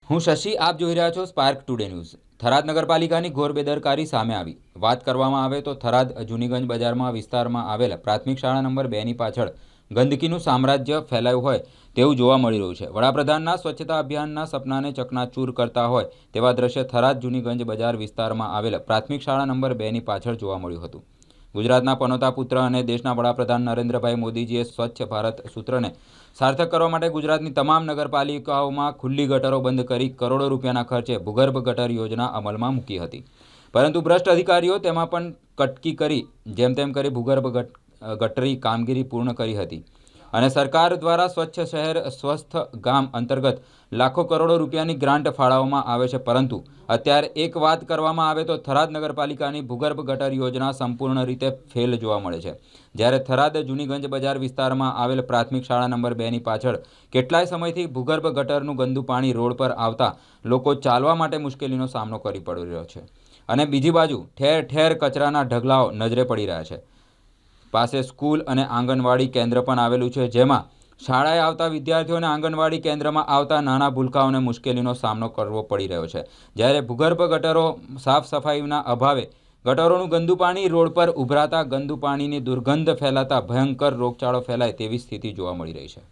હું શશી, આપ જોઈ રહ્યા છો સ્પાર્ક ટુડે ન્યૂઝ। થરાદ નગરપાલિકાની ઘોર બેદરકારી સામે આવી। વાત કરવામાં આવે તો થરાદ જૂનીગંજ બજારમાં વિસ્તારમાં આવેલ પ્રાથમિક શાળા નંબર 2 ની પાછળ ગંદકીનું સામ્રાજ્ય ફેલાયું હોય તેવું જોવા મળી રહ્યું છે। વડાપ્રધાનના સ્વચ્છતા અભિયાનના સપનાને ચકનાચૂર કરતા હોય તેવા દ્રશ્ય થરાદ જૂનીગંજ બજાર વિસ્તારમાં આવેલ પ્રાથમિક શાળા નંબર 2 ની પાછળ જોવા મળ્યું હતું। ગુજરાતના પનોતા પુત્ર અને દેશના વડાપ્રધાન નરેન્દ્રભાઈ મોદીજીએ સ્વચ્છ ભારત સૂત્રને સાર્થક કરવા માટે ગુજરાતની તમામ નગરપાલિકાઓમાં ખુલ્લી ગટરો બંધ કરી કરોડો રૂપિયાના ખર્ચે ભૂગર્ભ ગટર યોજના અમલમાં મૂકી હતી। પરંતુ ભ્રષ્ટ અધિકારીઓ તેમાં પણ કટકી કરી જેમ તેમ કરી ભૂગર્ભ ગટરી કામગીરી પૂર્ણ કરી હતી અને સરકાર દ્વારા સ્વચ્છ શહેર સ્વસ્થ ગામ અંતર્ગત લાખો કરોડો રૂપિયાની ગ્રાન્ટ ફાળવવામાં આવે છે। પરંતુ અત્યારે એક વાત કરવામાં આવે તો થરાદ નગરપાલિકાની ભૂગર્ભ ગટર યોજના સંપૂર્ણ રીતે ફેલ જોવા મળે છે। જ્યારે થરાદ જૂનીગંજ બજાર વિસ્તારમાં આવેલ પ્રાથમિક શાળા નંબર 2 ની પાછળ કેટલાય સમયથી ભૂગર્ભ ગટરનું ગંદુ પાણી રોડ પર આવતા લોકો ચાલવા માટે મુશ્કેલીનો સામનો કરી પડી રહ્યો છે અને બીજી બાજુ ઠેર ઠેર કચરાના ઢગલાઓ નજરે પડી રહ્યા છે। પાસે સ્કૂલ અને આંગણવાડી કેન્દ્ર પણ આવેલું છે, જેમાં શાળાએ આવતા વિદ્યાર્થીઓને આંગણવાડી કેન્દ્રમાં આવતા નાના ભૂલકાઓને મુશ્કેલીનો સામનો કરવો પડી રહ્યો છે। જ્યારે ભૂગર્ભ ગટરો સાફ સફાઈના અભાવે ગટરોનું ગંદુ પાણી રોડ પર ઉભરાતા ગંદુ પાણીની દુર્ગંધ ફેલાતા ભયંકર રોગચાળો ફેલાય તેવી સ્થિતિ જોવા મળી રહી છે।